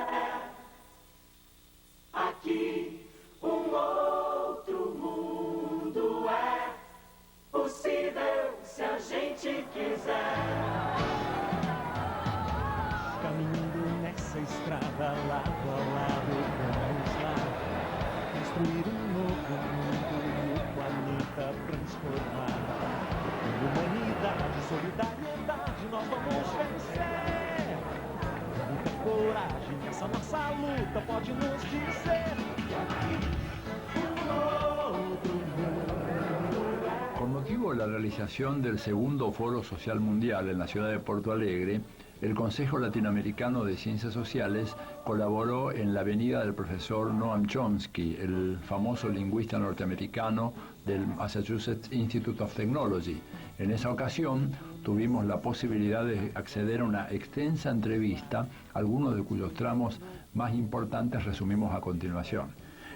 é aqui, outro mundo é possível se a gente quiser. Caminhando nessa estrada, lado a lado, vamos lá construir novo mundo e o planeta transformar. Com humanidade, solidariedade, nós vamos vencer. Muita coragem, essa nossa luta pode nos dizer que aqui outro mundo. Con motivo de la realización del II Foro Social Mundial en la ciudad de Porto Alegre, el Consejo Latinoamericano de Ciencias Sociales colaboró en la venida del profesor Noam Chomsky, el famoso lingüista norteamericano del Massachusetts Institute of Technology. En esa ocasión tuvimos la posibilidad de acceder a una extensa entrevista, algunos de cuyos tramos más importantes resumimos a continuación.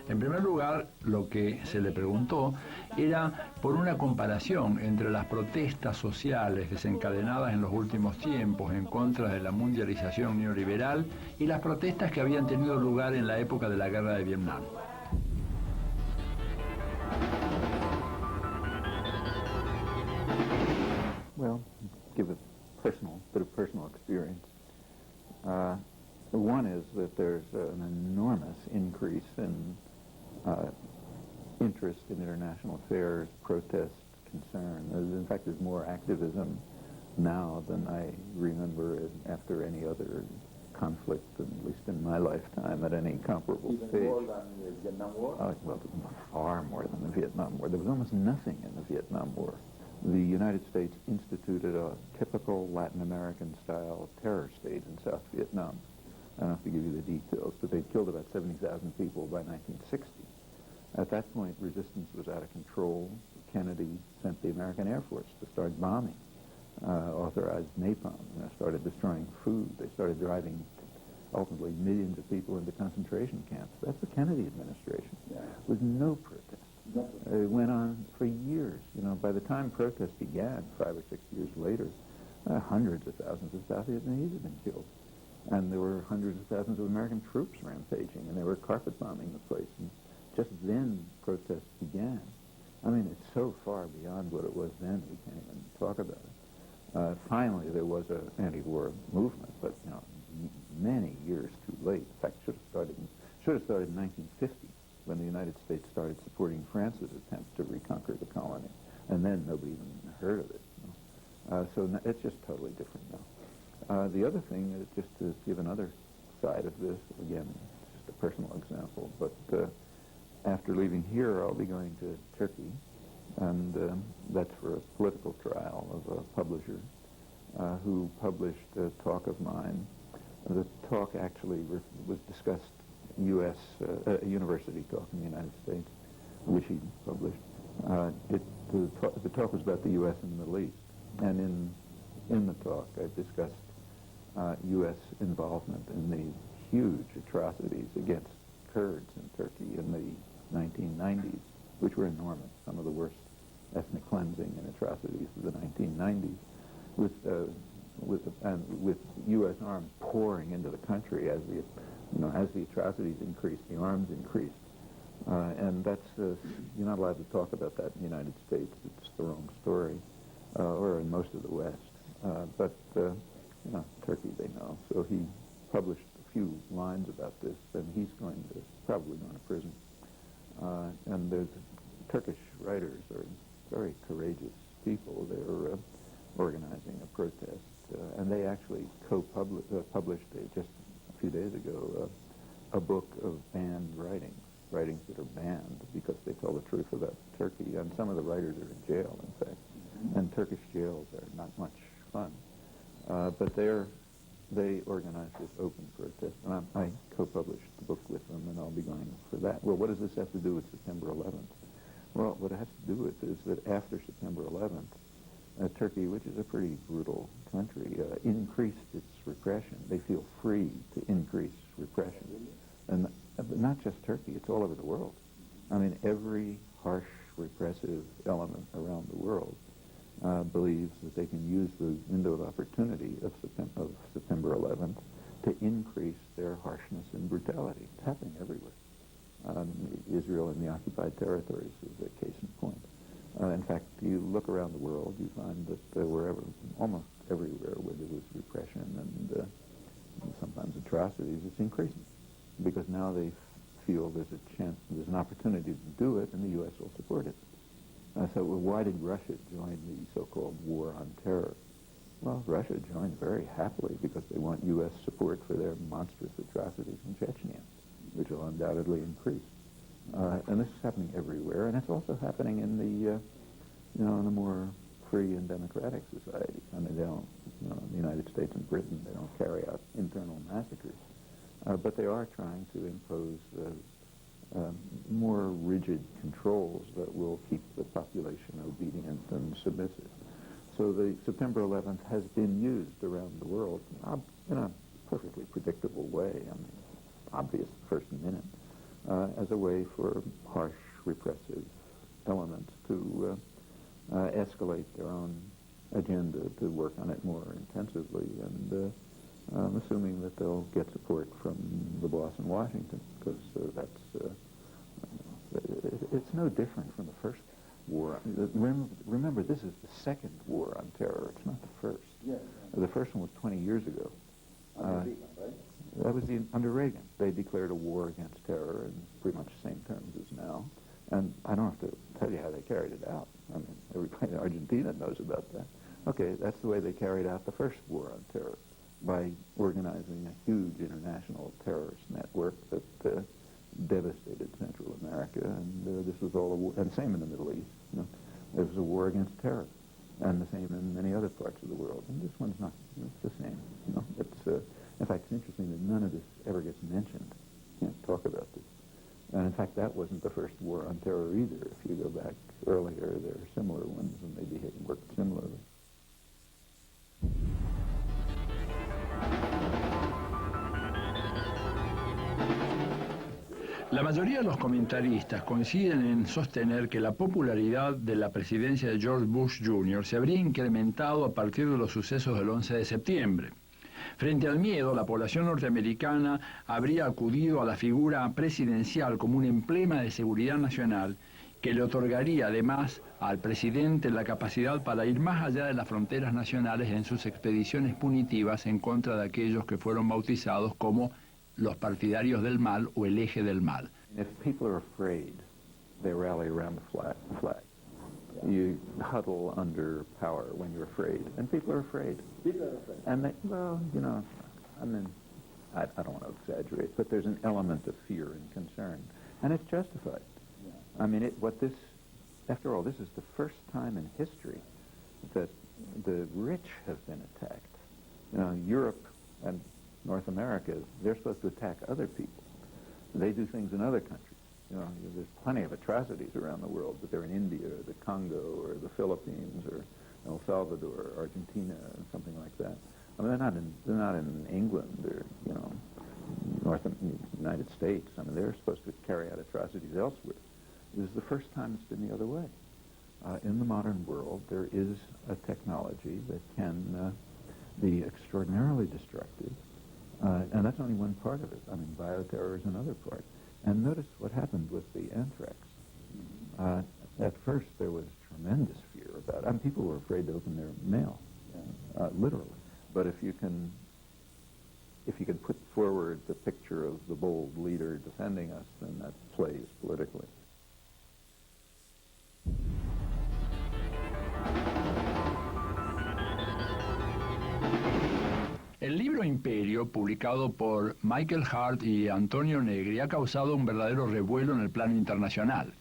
En primer lugar, lo que se le preguntó era por una comparación entre las protestas sociales desencadenadas en los últimos tiempos en contra de la mundialización neoliberal y las protestas que habían tenido lugar en la época de la Guerra de Vietnam. Well, give a bit of personal experience. One is that there's an enormous increase in interest in international affairs, protest, concern. In fact, there's more activism now than I remember after any other conflict, at least in my lifetime, at any comparable stage. Even more than the Vietnam War? Well, far more than the Vietnam War. There was almost nothing in the Vietnam War. The United States instituted a typical Latin American-style terror state in South Vietnam. I don't have to give you the details, but they killed about 70,000 people by 1960. At that point, resistance was out of control. Kennedy sent the American Air Force to start bombing, authorized napalm, started destroying food. They started driving, ultimately, millions of people into concentration camps. That's the Kennedy administration. With no protest. It went on for years. By the time protests began, 5 or 6 years later, hundreds of thousands of South Vietnamese had been killed. And there were hundreds of thousands of American troops rampaging, and they were carpet bombing the place. And just then, protests began. I mean, it's so far beyond what it was then, we can't even talk about it. Finally, there was an anti-war movement, but many years too late. In fact, should have started in 1950, when the United States started supporting France's attempt to reconquer the colony, and then nobody even heard of it. So it's just totally different now. The other thing is, just to give another side of this, again, just a personal example, but after leaving here, I'll be going to Turkey, and that's for a political trial of a publisher who published a talk of mine. The talk actually was discussed U.S. University talk in the United States, which he published. The talk was about the U.S. and the Middle East, and in the talk I discussed U.S. involvement in the huge atrocities against Kurds in Turkey in the 1990s, which were enormous, some of the worst ethnic cleansing and atrocities of the 1990s, with U.S. arms pouring into the country as the atrocities increased, the arms increased. And that's, you're not allowed to talk about that in the United States. It's the wrong story, or in most of the West. But Turkey, they know. So he published a few lines about this, and he's probably going to prison. And there's Turkish writers are very courageous people. They're organizing a protest, and they actually published just a few days ago a book of banned writings that are banned because they tell the truth about Turkey. And some of the writers are in jail, in fact. And Turkish jails are not much fun. But they organized this open protest, and I co-published the book with them, and I'll be going for that. Well, what does this have to do with September 11th? Well, what it has to do with is that after September 11th, Turkey, which is a pretty brutal country, increased its repression. They feel free to increase repression. And but not just Turkey, it's all over the world. I mean, every harsh, repressive element around the world believes that they can use the window of opportunity of September 11th to increase their harshness brutality. It's happening everywhere. Israel and the occupied territories is a case in point. In fact, you look around the world, you find that almost everywhere where there was repression and sometimes atrocities, it's increasing. Because now they feel there's a chance, there's an opportunity to do it, and the U.S. will support it. So why did Russia join the so-called war on terror? Well, Russia joined very happily because they want U.S. support for their monstrous atrocities in Chechnya, which will undoubtedly increase. And this is happening everywhere, and it's also happening in the, in a more free and democratic society. I mean, they don't, in the United States and Britain, they don't carry out internal massacres, but they are trying to impose more rigid controls that will keep the population obedient and submissive. So the September 11th has been used around the world in a perfectly predictable way, I mean, obvious first minute, as a way for harsh, repressive elements to escalate their own agenda, to work on it more intensively, and assuming that they'll get support from the boss in Washington, because it's no different from the first war. Remember, this is the second war on terror. It's not the first. Yes. The first one was 20 years ago. Under Reagan, right? That was under Reagan. They declared a war against terror in pretty much the same terms as now. And I don't have to tell you how they carried it out. I mean, everybody in Argentina knows about that. Okay, that's the way they carried out the first war on terror, by organizing a huge international terrorist network that devastated Central America, and this was all a war, and same in the Middle East. It was a war against terror, and the same in many other parts of the world. And this one's not. It's the same. It's in fact, it's interesting that none of this ever gets mentioned. You can't talk about this. And in fact, that wasn't the first war on terror either. If you go back earlier, there are similar ones, and maybe it worked similarly. La mayoría de los comentaristas coinciden en sostener que la popularidad de la presidencia de George Bush Jr. se habría incrementado a partir de los sucesos del 11 de septiembre. Frente al miedo, la población norteamericana habría acudido a la figura presidencial como un emblema de seguridad nacional que le otorgaría además al presidente la capacidad para ir más allá de las fronteras nacionales en sus expediciones punitivas en contra de aquellos que fueron bautizados como los partidarios del mal o el eje del mal. If people are afraid, they rally around the flag. You huddle under power when you're afraid, and people are afraid. People are afraid. And they, well, I mean, I don't want to exaggerate, but there's an element of fear and concern, and it's justified. Yeah. I mean, after all, this is the first time in history that the rich have been attacked. Europe and North America, they're supposed to attack other people. They do things in other countries. There's plenty of atrocities around the world, but they're in India or the Congo or the Philippines or El Salvador or Argentina or something like that. I mean, they're not in England or, United States. I mean, they're supposed to carry out atrocities elsewhere. This is the first time it's been the other way. In the modern world, there is a technology that can be extraordinarily destructive. And that's only one part of it. I mean, bioterror is another part. And notice what happened with the anthrax. At first, there was tremendous fear about it. I mean, people were afraid to open their mail, literally. But if you can put forward the picture of the bold leader defending us, then that plays politically. El libro Imperio, publicado por Michael Hart y Antonio Negri, ha causado un verdadero revuelo en el plano internacional.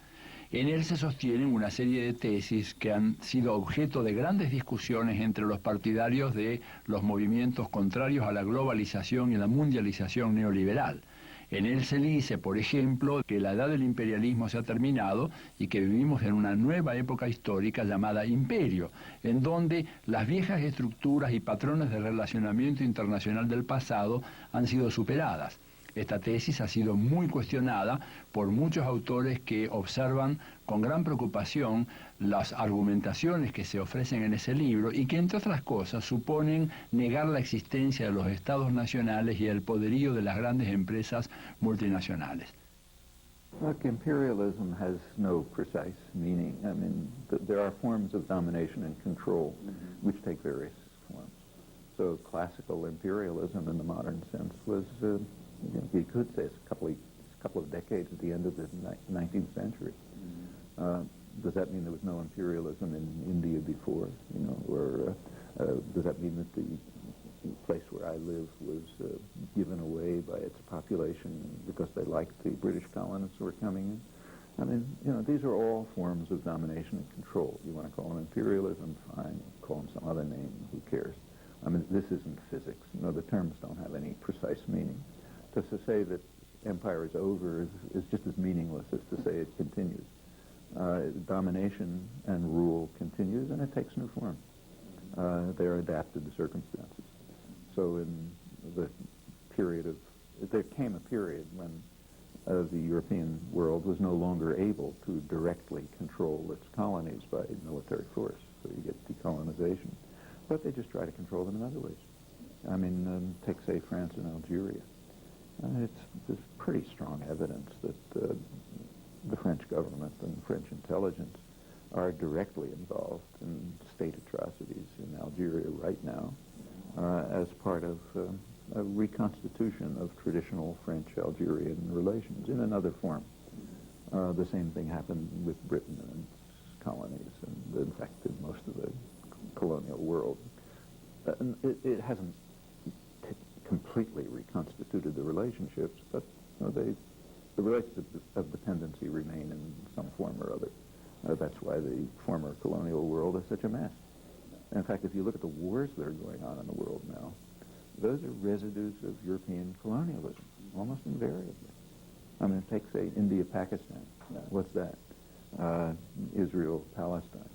En él se sostienen una serie de tesis que han sido objeto de grandes discusiones entre los partidarios de los movimientos contrarios a la globalización y la mundialización neoliberal. En él se dice, por ejemplo, que la edad del imperialismo se ha terminado y que vivimos en una nueva época histórica llamada imperio, en donde las viejas estructuras y patrones de relacionamiento internacional del pasado han sido superadas. Esta tesis ha sido muy cuestionada por muchos autores que observan con gran preocupación las argumentaciones que se ofrecen en ese libro y que, entre otras cosas, suponen negar la existencia de los estados nacionales y el poderío de las grandes empresas multinacionales. Look, imperialism has no precise meaning. I mean, there are forms of domination and control which take various forms. So classical imperialism in the modern sense was, you could say, it's a couple of decades at the end of the 19th century. Does that mean there was no imperialism in India before? You know, or does that mean that the place where I live was given away by its population because they liked the British colonists who were coming in? I mean, you know, these are all forms of domination and control. You want to call them imperialism, fine. Call them some other name, who cares? I mean, this isn't physics. You know, the terms don't have any precise meaning. Just to say that empire is over is just as meaningless as to say it continues. Domination and rule continues, and it takes new form. They are adapted to circumstances. So in the period of, there came a period when the European world was no longer able to directly control its colonies by military force. So you get decolonization. But they just try to control them in other ways. I mean, take, say, France and Algeria. There's pretty strong evidence that the French government and French intelligence are directly involved in state atrocities in Algeria right now as part of a reconstitution of traditional French-Algerian relations in another form. The same thing happened with Britain and its colonies, and in fact in most of the colonial world. It hasn't completely reconstituted the relationships, but you know, the relationships of dependency remain in some form or other. That's why the former colonial world is such a mess. In fact, if you look at the wars that are going on in the world now, those are residues of European colonialism, almost invariably. I mean, take, say, India-Pakistan. What's that? Israel, Palestine.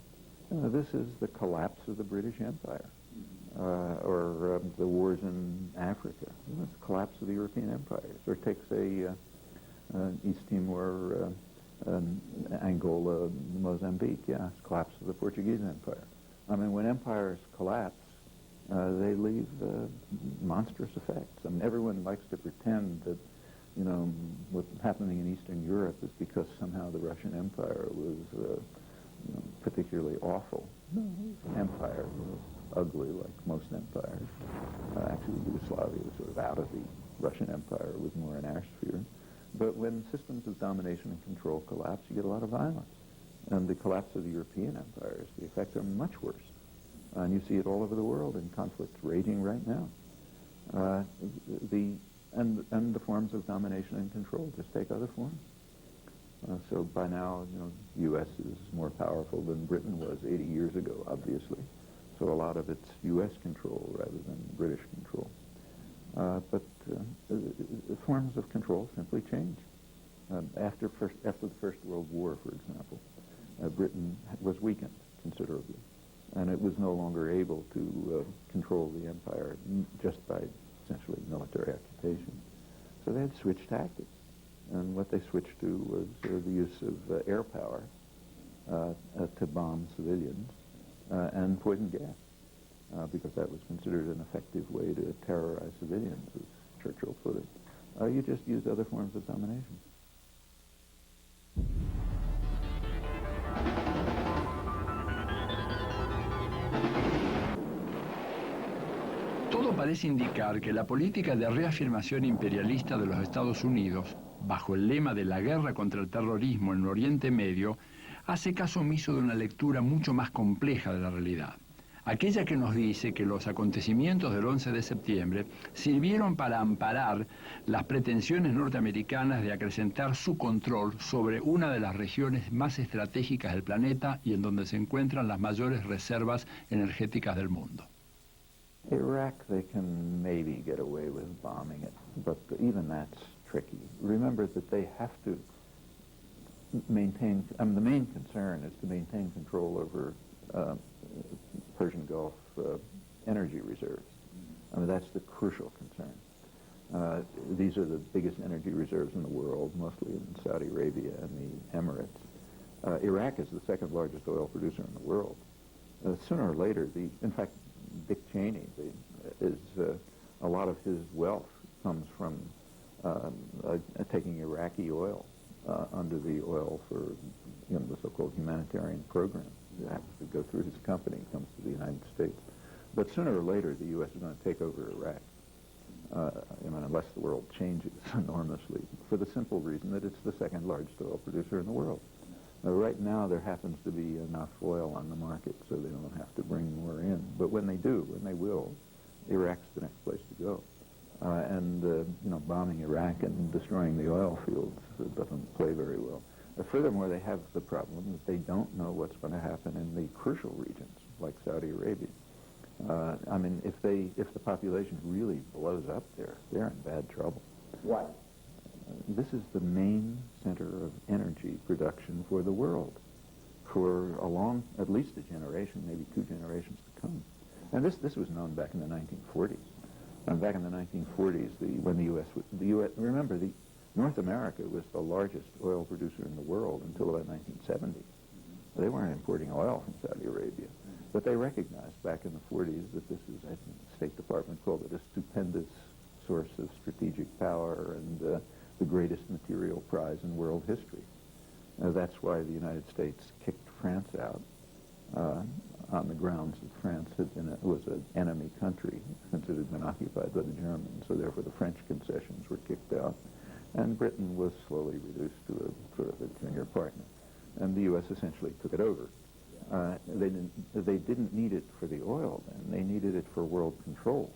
This is the collapse of the British Empire, or the wars in Africa. It's the collapse of the European empires. Or take, say, East Timor, Angola, Mozambique. Yeah, it's the collapse of the Portuguese Empire. I mean, when empires collapse, they leave monstrous effects. I mean, everyone likes to pretend that, you know, what's happening in Eastern Europe is because somehow the Russian Empire was you know, particularly awful. No, the empire was ugly like most empires. Actually, Yugoslavia was sort of out of the Russian Empire. It was more in our sphere. But when systems of domination and control collapse, you get a lot of violence. And the collapse of the European empires, the effects are much worse. And you see it all over the world in conflicts raging right now. And the forms of domination and control just take other forms. So by now, you know, the U.S. is more powerful than Britain was 80 years ago, obviously. So a lot of it's U.S. control rather than British control. But the forms of control simply change. After the First World War, for example, Britain was weakened considerably, and it was no longer able to control the empire just by essentially military occupation. So they had to switch tactics, and what they switched to was the use of air power to bomb civilians and poison gas, because that was considered an effective way to terrorize civilians, as Churchill put it. You just use other forms of domination. Todo parece indicar que la política de reafirmación imperialista de los Estados Unidos, bajo el lema de la guerra contra el terrorismo en el Oriente Medio, hace caso omiso de una lectura mucho más compleja de la realidad. Aquella que nos dice que los acontecimientos del 11 de septiembre sirvieron para amparar las pretensiones norteamericanas de acrecentar su control sobre una de las regiones más estratégicas del planeta y en donde se encuentran las mayores reservas energéticas del mundo. Iraq, they can maybe get away with bombing it, but even that's tricky. Remember that they have to maintain, the main concern is to maintain control over Persian Gulf energy reserves. I mean, that's the crucial concern. These are the biggest energy reserves in the world, mostly in Saudi Arabia and the Emirates. Iraq is the second largest oil producer in the world. Sooner or later, in fact, Dick Cheney a lot of his wealth comes from taking Iraqi oil under the oil for the so-called humanitarian program. It happens to go through his company, comes to the United States. But sooner or later, the U.S. is going to take over Iraq, unless the world changes enormously, for the simple reason that it's the second largest oil producer in the world. Right now, there happens to be enough oil on the market so they don't have to bring more in. But when they do, and they will, Iraq's the next place to go. Bombing Iraq and destroying the oil fields doesn't play very well. Furthermore, they have the problem that they don't know what's going to happen in the crucial regions, like Saudi Arabia. If the population really blows up there, they're in bad trouble. Why? This is the main center of energy production for the world for at least a generation, maybe 2 generations to come. And this was known back in the 1940s. And back in the 1940s, when the U.S. Remember, North America was the largest oil producer in the world until about 1970. They weren't importing oil from Saudi Arabia. But they recognized back in the 40s that this is, I think the State Department called it a stupendous source of strategic power and the greatest material prize in world history. That's why the United States kicked France out on the grounds that France was an enemy country since it had been occupied by the Germans, so therefore the French concessions were kicked out, and Britain was slowly reduced to a sort of a junior partner, and the U.S. essentially took it over. They didn't need it for the oil then, they needed it for world control.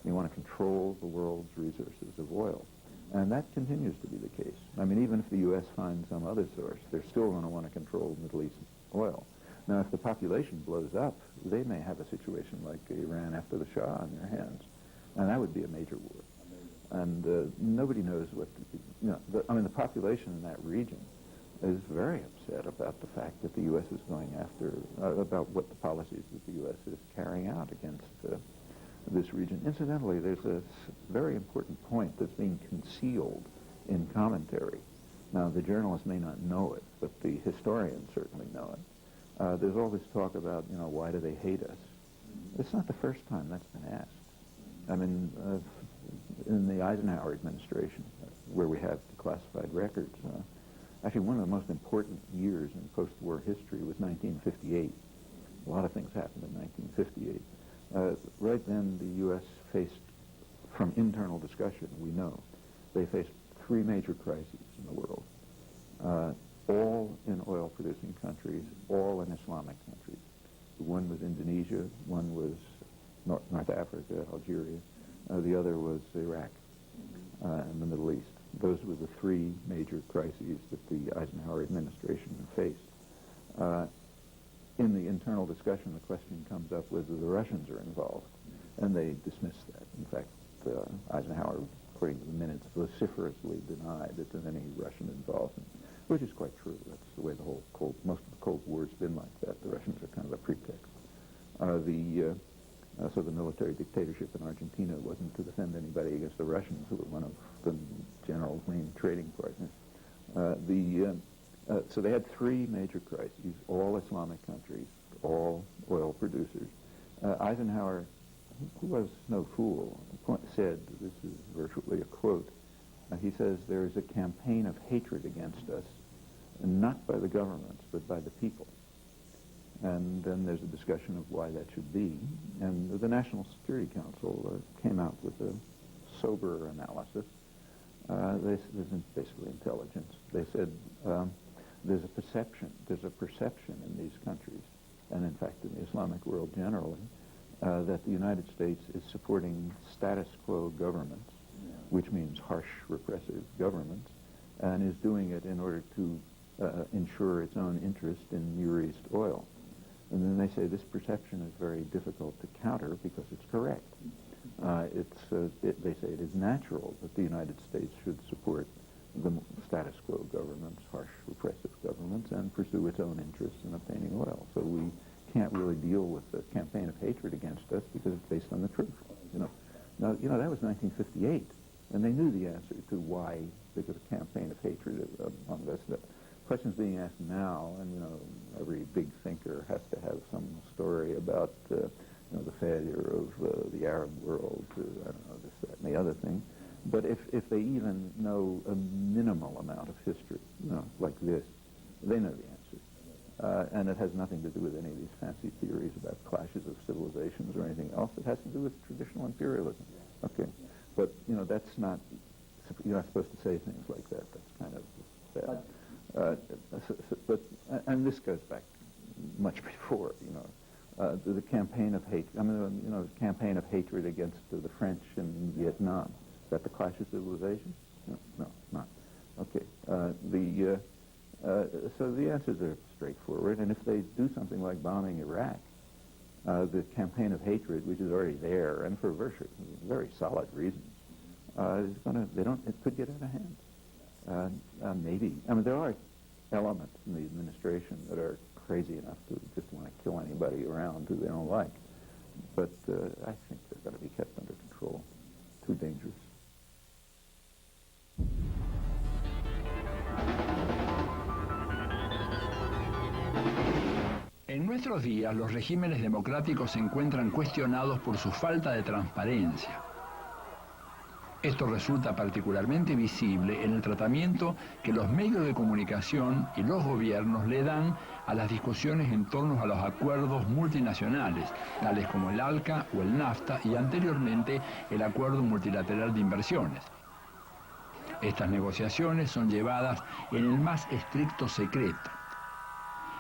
They want to control the world's resources of oil. And that continues to be the case. Even if the U.S. finds some other source, they're still going to want to control Middle East oil. Now, if the population blows up, they may have a situation like Iran after the Shah on their hands. And that would be a major war. And nobody knows what, the population in that region is very upset about the fact that the U.S. is going after, about what the policies that the U.S. is carrying out against this region. Incidentally, there's a very important point that's being concealed in commentary. Now, the journalists may not know it, but the historians certainly know it. There's all this talk about, why do they hate us? It's not the first time that's been asked. In the Eisenhower administration, where we have declassified records, actually one of the most important years in post-war history was 1958. A lot of things happened in 1958. Right then, the U.S. faced, from internal discussion, we know, they faced 3 major crises in the world, all in oil-producing countries, all in Islamic countries. One was Indonesia, one was North Africa, Algeria, the other was Iraq and the Middle East. Those were the 3 major crises that the Eisenhower administration faced. In the internal discussion, the question comes up whether the Russians are involved, and they dismissed that. In fact, Eisenhower, according to the minutes, vociferously denied that there's any Russian involvement, which is quite true. That's the way most of the Cold War's been like that. The Russians are kind of a pretext. So the military dictatorship in Argentina wasn't to defend anybody against the Russians, who were one of the general's main trading partners. So they had 3 major crises, all Islamic countries, all oil producers. Eisenhower, who was no fool, said, this is virtually a quote, he says, there is a campaign of hatred against us, not by the governments, but by the people. And then there's a discussion of why that should be. And the National Security Council came out with a sober analysis. This is basically intelligence. They said there's a perception in these countries, and in fact in the Islamic world generally, that the United States is supporting status quo governments, which means harsh, repressive governments, and is doing it in order to ensure its own interest in Near East oil. And then they say this perception is very difficult to counter because it's correct. They say it is natural that the United States should support the status quo governments, harsh, repressive governments, and pursue its own interests in obtaining oil. So we can't really deal with the campaign of hatred against us because it's based on the truth. Now, that was 1958. And they knew the answer to why there was a campaign of hatred among us. The questions being asked now, and every big thinker has to have some story about the failure of the Arab world to, I don't know, this, that, and the other thing. But if they even know a minimal amount of history, like this, they know the answer. And it has nothing to do with any of these fancy theories about clashes of civilizations or anything else. It has to do with traditional imperialism. Okay. But, that's not, you're not supposed to say things like that. That's kind of bad. And this goes back much before, the campaign of hate. The campaign of hatred against the French in Vietnam. Is that the clash of civilization? No, not. Okay. So the answers are straightforward. And if they do something like bombing Iraq, the campaign of hatred, which is already there, and for very solid reasons, it could get out of hand. Maybe. there are elements in the administration that are crazy enough to just want to kill anybody around who they don't like. But I think they're going to be kept under control. Too dangerous. En nuestros días, los regímenes democráticos se encuentran cuestionados por su falta de transparencia. Esto resulta particularmente visible en el tratamiento que los medios de comunicación y los gobiernos le dan a las discusiones en torno a los acuerdos multinacionales, tales como el ALCA o el NAFTA y anteriormente el Acuerdo Multilateral de Inversiones. Estas negociaciones son llevadas en el más estricto secreto.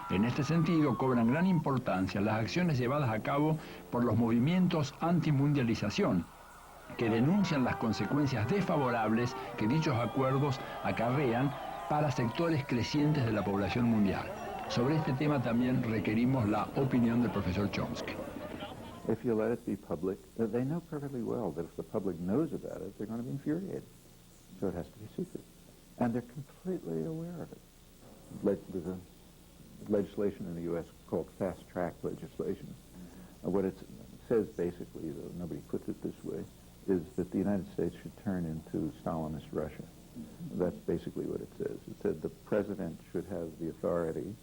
En este sentido, cobran gran importancia las acciones llevadas a cabo por los movimientos antimundialización, que denuncian las consecuencias desfavorables que dichos acuerdos acarrean para sectores crecientes de la población mundial. Sobre este tema también requerimos la opinión del profesor Chomsky. If you let it be public, they know perfectly well that if the public knows about it, they're going to be infuriated. So it has to be secret. And they're completely aware of it. There's a legislation in the U.S. called fast-track legislation. What it says basically, though nobody puts it this way, is that the United States should turn into Stalinist Russia. That's basically what it says. It said the president should have the authority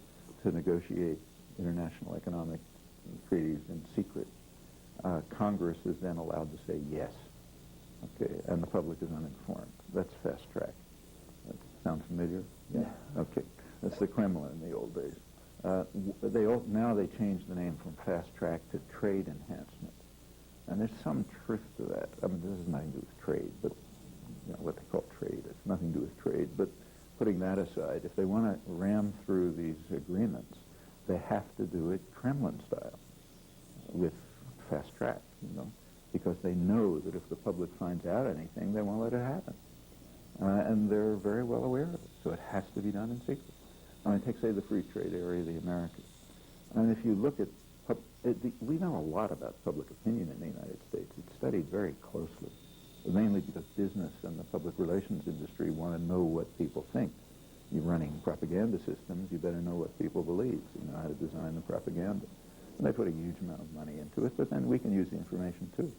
to negotiate international economic treaties in secret. Congress is then allowed to say yes. Okay, and the public is uninformed. That's fast-track. That sound familiar? Yeah. Okay. That's the Kremlin in the old days. Now they changed the name from fast-track to trade enhancement. And there's some truth to that. This has nothing to do with trade, but what they call trade. It's nothing to do with trade. But putting that aside, if they want to ram through these agreements, they have to do it Kremlin style, with fast track, because they know that if the public finds out anything, they won't let it happen. And they're very well aware of it, so it has to be done in secret. Take, say, the free trade area of the Americas. And if you look at we know a lot about public opinion in the United States. It's studied very closely, mainly because business and the public relations industry want to know what people think. You're running propaganda systems, you better know what people believe, so you know how to design the propaganda. And they put a huge amount of money into it, but then we can use the information too.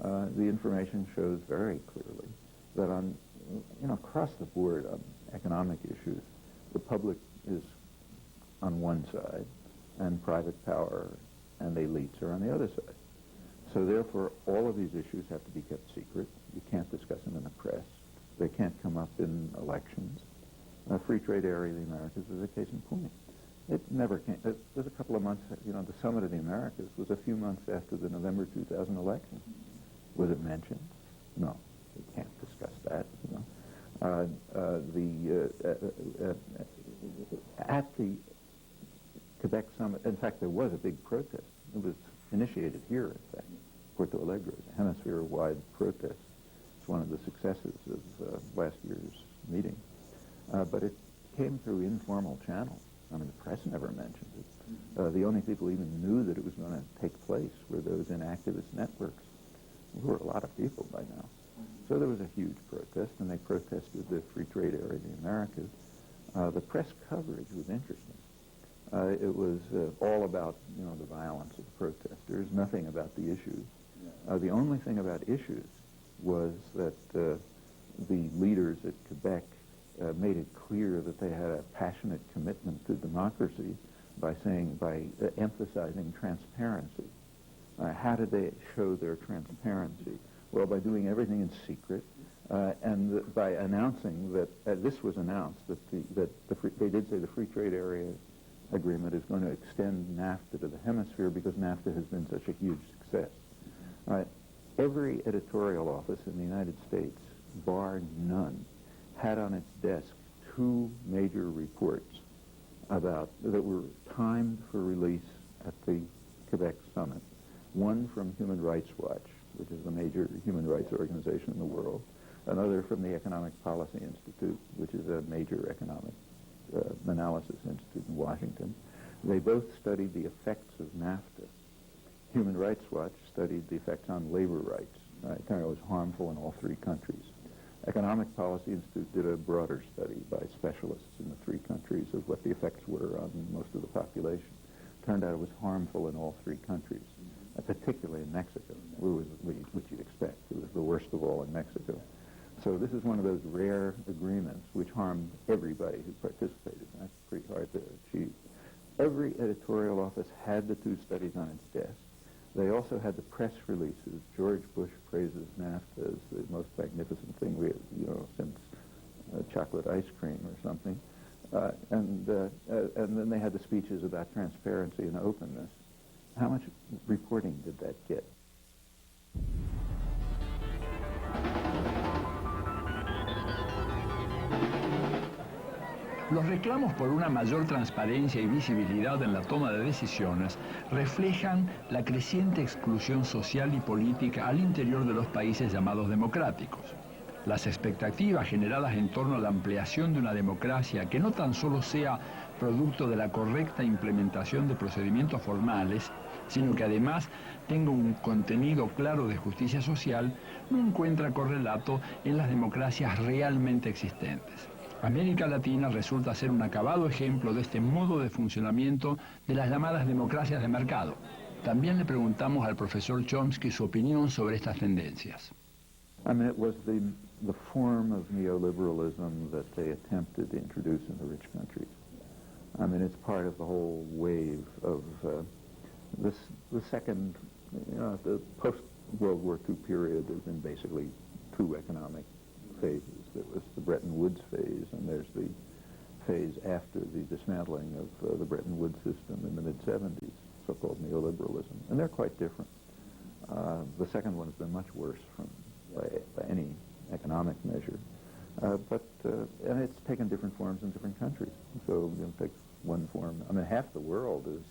The information shows very clearly that across the board on economic issues, the public is on one side, and private power and the elites are on the other side. So therefore, all of these issues have to be kept secret. You can't discuss them in the press. They can't come up in elections. Free trade area of the Americas is a case in point. It never came. It was a couple of months, the Summit of the Americas was a few months after the November 2000 election. Was it mentioned? No. We can't discuss that, At the Quebec Summit, in fact, there was a big protest. It was initiated here, in fact. Porto Alegre, a hemisphere-wide protest. It's one of the successes of last year's meeting. But it came through informal channels. The press never mentioned it. The only people who even knew that it was going to take place were those in activist networks, who were a lot of people by now. So there was a huge protest, and they protested the free trade area of the Americas. The press coverage was interesting. It was all about, the violence of the protesters, nothing about the issues. The only thing about issues was that the leaders at Quebec made it clear that they had a passionate commitment to democracy by emphasizing transparency. How did they show their transparency? Well, by doing everything in secret, and by announcing that this was announced that they did say the free trade area agreement is going to extend NAFTA to the hemisphere because NAFTA has been such a huge success. Every editorial office in the United States, bar none, had on its desk two major reports that were timed for release at the Quebec summit. One from Human Rights Watch, which is the major human rights organization in the world, another from the Economic Policy Institute, which is a major economic analysis institute in Washington. They both studied the effects of NAFTA. Human Rights Watch studied the effects on labor rights. It was harmful in all three countries. Economic Policy Institute did a broader study by specialists in the three countries of what the effects were on most of the population. Turned out it was harmful in all three countries, particularly in Mexico, which you'd expect. It was the worst of all in Mexico. So this is one of those rare agreements which harmed everybody who participated. That's pretty hard to achieve. Every editorial office had the two studies on its desk. They also had the press releases. George Bush praises NAFTA as the most magnificent thing we have, since chocolate ice cream or something. And then they had the speeches about transparency and openness. How much reporting did that get? Los reclamos por una mayor transparencia y visibilidad en la toma de decisiones reflejan la creciente exclusión social y política al interior de los países llamados democráticos. Las expectativas generadas en torno a la ampliación de una democracia que no tan solo sea producto de la correcta implementación de procedimientos formales, sino que además tenga un contenido claro de justicia social, no encuentra correlato en las democracias realmente existentes. América Latina resulta ser un acabado ejemplo de este modo de funcionamiento de las llamadas democracias de mercado. También le preguntamos al profesor Chomsky su opinión sobre estas tendencias. It was the form of neoliberalism that they attempted to introduce in the rich countries. It's part of the whole wave of the second, the post-World War II period. There's been basically two economic phases. There was the Bretton Woods phase, and there's the phase after the dismantling of the Bretton Woods system in the mid-70s, so-called neoliberalism. And they're quite different. The second one has been much worse by any economic measure. And it's taken different forms in different countries. So take one form. Half the world is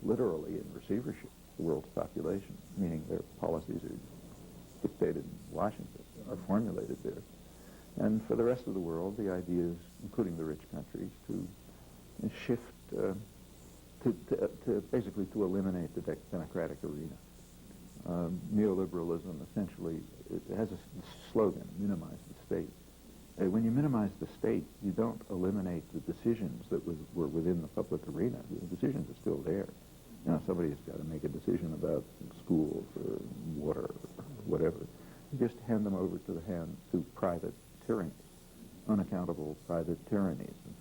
literally in receivership, the world's population, meaning their policies are dictated in Washington, are formulated there. And for the rest of the world, the idea is, including the rich countries, to shift, to basically to eliminate the democratic arena. Neoliberalism essentially has a slogan, minimize the state. When you minimize the state, you don't eliminate the decisions that were within the public arena. The decisions are still there. Somebody's got to make a decision about schools or water or whatever. You just hand them over to private tyranny, unaccountable private tyrannies, and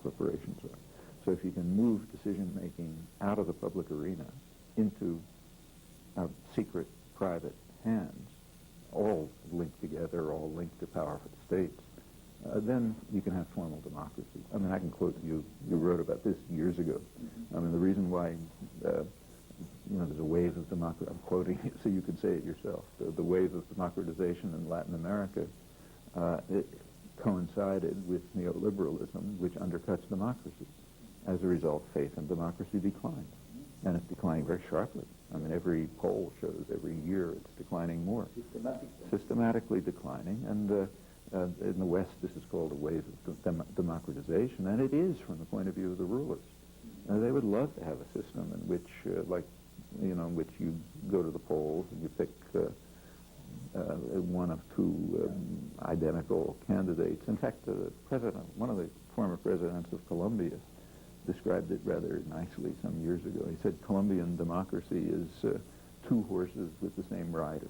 corporations are. So if you can move decision-making out of the public arena into secret private hands, all linked together, all linked to powerful states, then you can have formal democracy. I can quote you. You wrote about this years ago. The reason why there's a wave of democracy. I'm quoting it so you can say it yourself. The wave of democratization in Latin America it coincided with neoliberalism, which undercuts democracy. As a result, faith in democracy declines, and it's declining very sharply. Every poll shows every year it's declining more. Systematically declining, and in the West this is called a wave of democratization, and it is from the point of view of the rulers. They would love to have a system in which, in which you go to the polls and you pick one of two identical candidates. In fact, one of the former presidents of Colombia described it rather nicely some years ago. He said Colombian democracy is two horses with the same rider.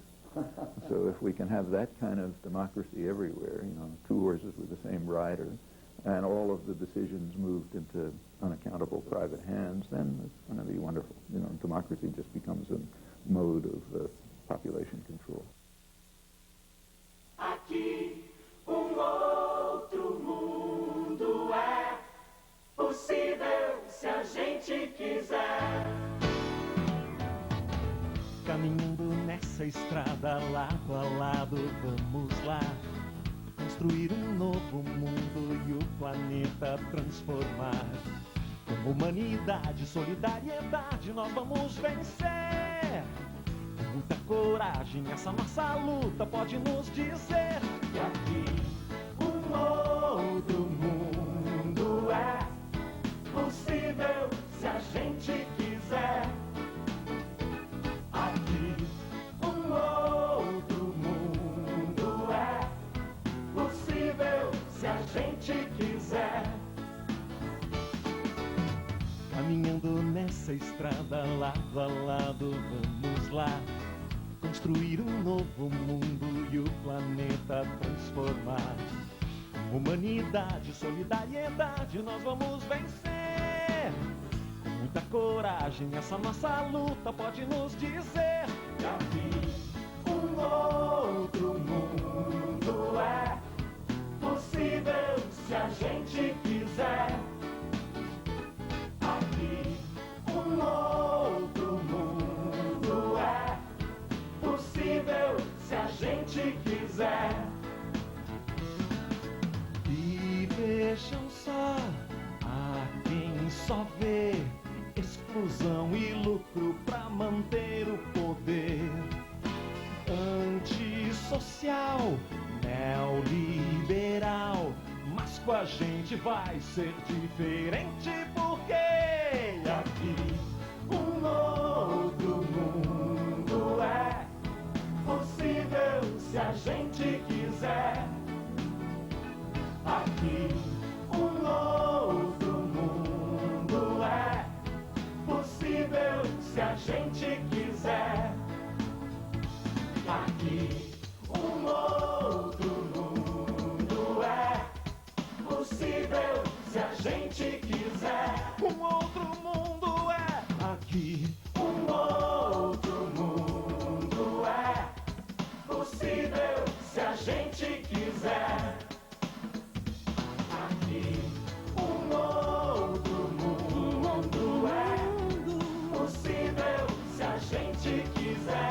So if we can have that kind of democracy everywhere, you know, two horses with the same rider, and all of the decisions moved into unaccountable private hands, then it's going to be wonderful. You know, democracy just becomes a mode of population control. Aqui outro mundo é possível se a gente quiser. Caminhando nessa estrada, lado a lado, vamos lá construir um novo mundo e o planeta transformar. Com humanidade, solidariedade, nós vamos vencer. Com muita coragem, essa nossa luta pode nos dizer que aqui outro mundo é possível se a gente quiser. Aqui outro mundo é possível se a gente quiser. Caminhando nessa estrada, lado a lado, vamos lá construir um novo mundo e o planeta transformar. Com humanidade, solidariedade, nós vamos vencer. Com muita coragem, essa nossa luta pode nos dizer que aqui outro mundo é possível se a gente quiser. Aqui outro mundo é possível se a gente quiser. E vejam só, há quem só vê exclusão e lucro pra manter o poder. Antissocial, neoliberal, mas com a gente vai ser diferente, porque aqui outro mundo é possível se a gente quiser. Aqui outro mundo é possível se a gente quiser. Aqui outro mundo é possível se a gente quiser. Outro mundo é aqui. Outro mundo é possível se a gente quiser. Aqui outro mundo é possível se a gente quiser.